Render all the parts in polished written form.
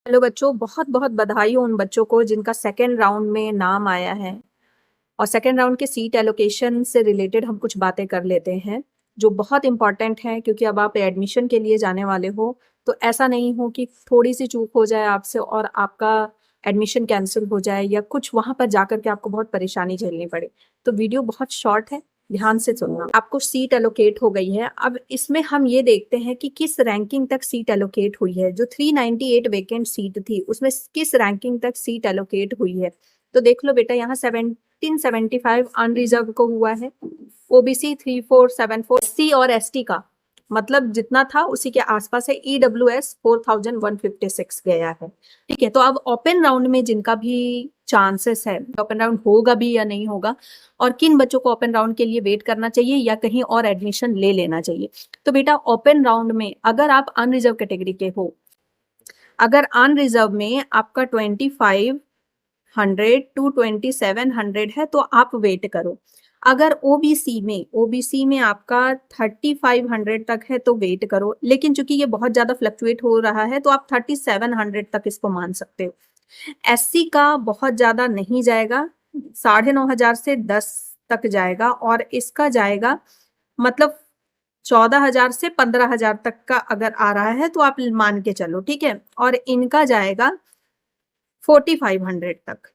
Hello बच्चों, बहुत बहुत बधाई हो उन बच्चों को जिनका सेकेंड राउंड में नाम आया है। और सेकेंड राउंड के सीट एलोकेशन से रिलेटेड हम कुछ बातें कर लेते हैं जो बहुत इंपॉर्टेंट है, क्योंकि अब आप एडमिशन के लिए जाने वाले हो। तो ऐसा नहीं हो कि थोड़ी सी चूक हो जाए आपसे और आपका एडमिशन कैंसिल हो जाए या कुछ वहां पर जाकर के आपको बहुत परेशानी झेलनी पड़े। तो वीडियो बहुत शॉर्ट है, ध्यान से सुनना। आपको सीट एलोकेट हो गई है। अब इसमें हम ये देखते हैं कि किस रैंकिंग तक सीट एलोकेट हुई है। जो 398 वेकेंट सीट थी उसमें किस रैंकिंग तक सीट एलोकेट हुई है। तो देख लो बेटा, यहाँ 1775 अनरिजर्व को हुआ है, ओबीसी 3474, सी और एसटी का मतलब जितना था उसी के आसपास है, ईडब्ल्यूएस 4156 गया है। ठीक है, तो अब ओपन राउंड में जिनका भी चांसेस है, ओपन राउंड होगा भी या नहीं होगा, और किन बच्चों को ओपन राउंड के लिए वेट करना चाहिए या कहीं और एडमिशन ले लेना चाहिए। तो बेटा, ओपन राउंड में अगर आप अनरिजर्व कैटेगरी के हो, अगर अनरिजर्व में आपका 2500 टू 2700 है तो आप वेट करो। अगर ओबीसी में आपका 3500 तक है तो वेट करो, लेकिन चूंकि ये बहुत ज्यादा फ्लक्चुएट हो रहा है तो आप 3700 तक इसको मान सकते हो। एससी का बहुत ज्यादा नहीं जाएगा, 9,500 से 10 तक जाएगा, और इसका जाएगा मतलब 14,000 से 15,000 तक का अगर आ रहा है तो आप मान के चलो। ठीक है, और इनका जाएगा 4500 तक।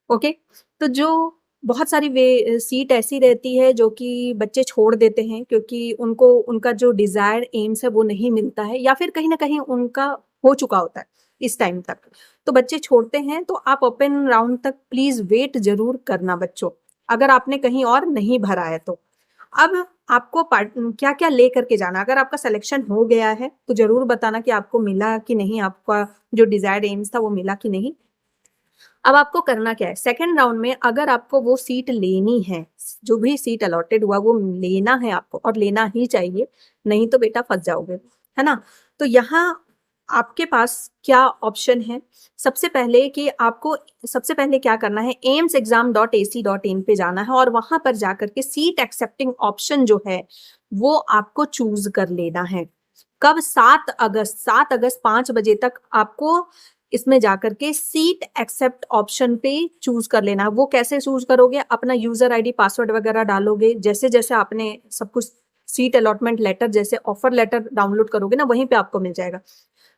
ओके, तो जो बहुत सारी वे सीट ऐसी रहती है जो कि बच्चे छोड़ देते हैं क्योंकि उनको उनका जो डिजायर एम्स है वो नहीं मिलता है, या फिर कहीं ना कहीं उनका हो चुका होता है इस टाइम तक, तो बच्चे छोड़ते हैं। तो आप ओपन राउंड तक प्लीज वेट जरूर करना बच्चों, अगर आपने कहीं और नहीं भरा है तो। अब आपको क्या क्या ले करके जाना, अगर आपका सिलेक्शन हो गया है तो जरूर बताना कि आपको मिला कि नहीं, आपका जो डिजायर्ड एम्स था वो मिला कि नहीं। अब आपको करना क्या है, सेकेंड राउंड में अगर आपको वो सीट लेनी है, जो भी सीट अलॉटेड हुआ वो लेना है आपको, और लेना ही चाहिए, नहीं तो बेटा फंस जाओगे, है ना। तो यहाँ आपके पास क्या ऑप्शन है। सबसे पहले क्या करना है, amsexam.ac.in पे जाना है और वहां पर जाकर के सीट एक्सेप्टिंग ऑप्शन जो है वो आपको चूज कर लेना है। कब? 7 अगस्त 5 बजे तक आपको इसमें जाकर के सीट एक्सेप्ट ऑप्शन पे चूज कर लेना है। वो कैसे चूज करोगे, अपना यूजर आईडी पासवर्ड वगैरह डालोगे, जैसे जैसे आपने सब कुछ सीट अलॉटमेंट लेटर जैसे ऑफर लेटर डाउनलोड करोगे ना, वहीं पे आपको मिल जाएगा।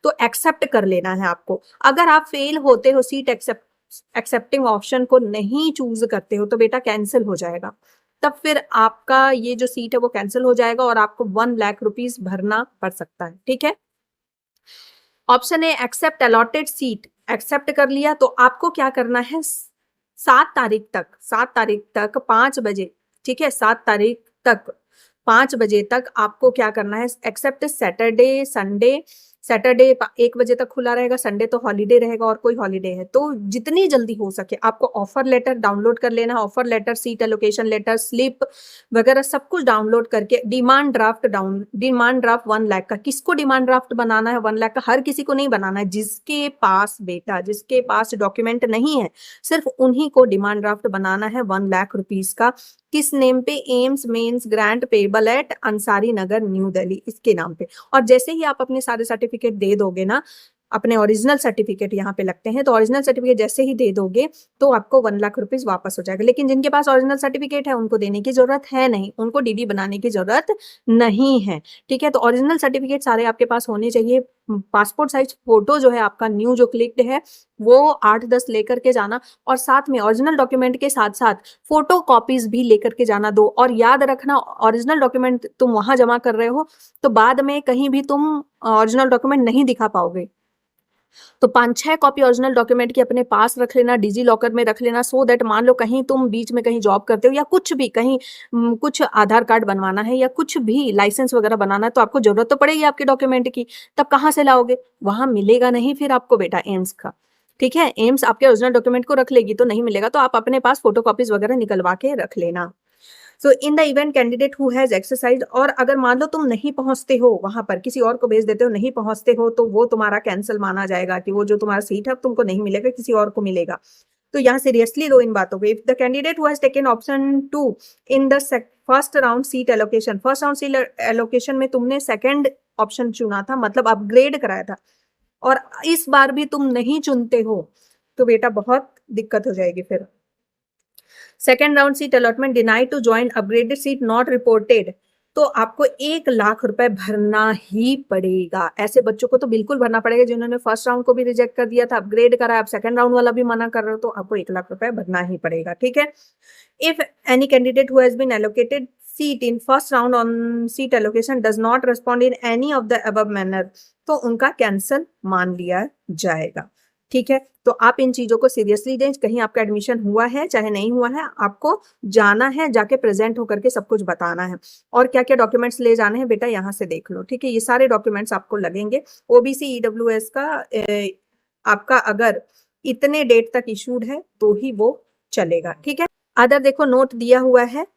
तो एक्सेप्ट कर लेना है आपको। अगर आप फेल होते हो, सीट एक्सेप्टिंग ऑप्शन को नहीं चूज करते हो, तो बेटा कैंसिल हो जाएगा। तब फिर आपका ये जो सीट है वो कैंसिल हो जाएगा और आपको 1 लाख रुपीज भरना पड़ सकता है। ठीक है, option A accept allotted seat, accept कर लिया तो आपको क्या करना है, 7 तारीख तक 5 बजे, ठीक है, 7 तारीख तक 5 बजे तक आपको क्या करना है, एक्सेप्ट सैटरडे संडे। सैटरडे 1 बजे तक खुला रहेगा, संडे तो हॉलीडे रहेगा और कोई हॉलीडे है तो जितनी जल्दी हो सके आपको ऑफर लेटर डाउनलोड कर लेना है। Offer letter, seat allocation letter, slip वगैरह सब कुछ डाउनलोड करके डिमांड ड्राफ्ट 1 लाख का। किसको डिमांड ड्राफ्ट बनाना है 1 लाख का? हर किसी को नहीं बनाना है, जिसके पास बेटा, जिसके पास डॉक्यूमेंट नहीं है सिर्फ उन्हीं को डिमांड ड्राफ्ट बनाना है 1 लाख रुपीज का। किस नेम पे? AIIMS mains grant payable at Ansari Nagar New Delhi, इसके नाम पे। और जैसे ही आप अपने सारे सर्टिफिकेट दे दोगे ना, अपने ओरिजिनल सर्टिफिकेट यहाँ पे लगते हैं, तो ओरिजिनल सर्टिफिकेट जैसे ही दे दोगे तो आपको 1 लाख रुपीज वापस हो जाएगा। लेकिन जिनके पास ओरिजिनल सर्टिफिकेट है उनको देने की जरूरत है नहीं, उनको डीडी बनाने की जरूरत नहीं है। ठीक है, तो ओरिजिनल सर्टिफिकेट सारे आपके पास होने चाहिए। पासपोर्ट साइज फोटो जो है आपका न्यू जो क्लिक्ड है वो 8-10 लेकर के जाना, और साथ में ओरिजिनल डॉक्यूमेंट के साथ साथ फोटो कॉपीज भी लेकर के जाना दो। और याद रखना, ओरिजिनल डॉक्यूमेंट तुम वहां जमा कर रहे हो तो बाद में कहीं भी तुम ओरिजिनल डॉक्यूमेंट नहीं दिखा पाओगे। तो 5-6 कॉपी ओरिजिनल डॉक्यूमेंट की अपने पास रख लेना, डिजी लॉकर में रख लेना, सो दैट मान लो कहीं तुम बीच में कहीं जॉब करते हो या कुछ भी, कहीं कुछ आधार कार्ड बनवाना है या कुछ भी लाइसेंस वगैरह बनाना है तो आपको जरूरत तो पड़ेगी आपके डॉक्यूमेंट की। तब कहाँ से लाओगे? वहां मिलेगा नहीं फिर आपको बेटा एम्स का। ठीक है, एम्स आपके ओरिजिनल डॉक्यूमेंट को रख लेगी तो नहीं मिलेगा, तो आप अपने पास फोटो कॉपीज वगैरह निकलवा के रख लेना। So in the event candidate who has exercise, और अगर मान लो तुम नहीं पहुंचते हो वहां पर, किसी और को भेज देते हो, नहीं पहुंचते हो, तो वो तुम्हारा कैंसिल माना जाएगा कि वो जो तुम्हारा सीट है तुमको नहीं मिलेगा, किसी और को मिलेगा। तो यहाँ सीरियसली लो इन बातों को। If the candidate who has taken option 2 in the first round seat allocation, first round seat allocation में तुमने सेकंड ऑप्शन चुना था, मतलब अपग्रेड कराया था, और इस बार भी तुम नहीं चुनते हो तो बेटा बहुत दिक्कत हो जाएगी फिर। Second round seat allotment denied to join upgraded seat not reported, तो आपको 1 लाख रुपए भरना ही पड़ेगा। ऐसे बच्चों को तो बिल्कुल भरना पड़ेगा जिन्होंने फर्स्ट राउंड को भी रिजेक्ट कर दिया था, अपग्रेड करा, आप सेकंड राउंड वाला भी मना कर रहे हो, तो आपको 1 लाख रुपए भरना ही पड़ेगा। ठीक है। If any candidate who has been allocated seat in first round on seat allocation does not respond in any of the above manner, तो उनका कैंसिल मान लिया जाएगा। ठीक है। तो आप इन चीजों को सीरियसली लें, कहीं आपका एडमिशन हुआ है चाहे नहीं हुआ है, आपको जाना है, जाके प्रेजेंट होकर के सब कुछ बताना है। और क्या क्या डॉक्यूमेंट्स ले जाने हैं बेटा यहाँ से देख लो। ठीक है। ये सारे डॉक्यूमेंट्स आपको लगेंगे। ओबीसी ईडब्ल्यूएस का आपका अगर इतने डेट तक इशूड है तो ही वो चलेगा। ठीक है। अदर देखो नोट दिया हुआ है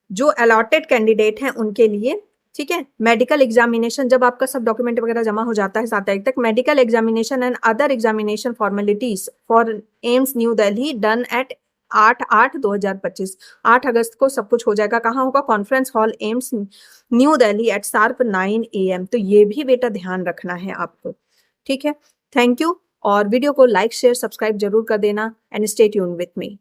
जो अलॉटेड कैंडिडेट हैं उनके लिए। ठीक है। मेडिकल एग्जामिनेशन, जब आपका सब डॉक्यूमेंट वगैरह जमा हो जाता है 7 तारीख तक, medical examination and other examination formalities for AIIMS New Delhi done at 8/8/2025। 8 अगस्त को सब कुछ हो जाएगा। कहाँ होगा? Conference hall AIIMS New Delhi at sharp 9 AM। तो ये भी बेटा ध्यान रखना है आपको। ठीक है। Thank you. और वीडियो को लाइक शेयर सब्सक्राइब जरूर कर देना and stay tuned with me.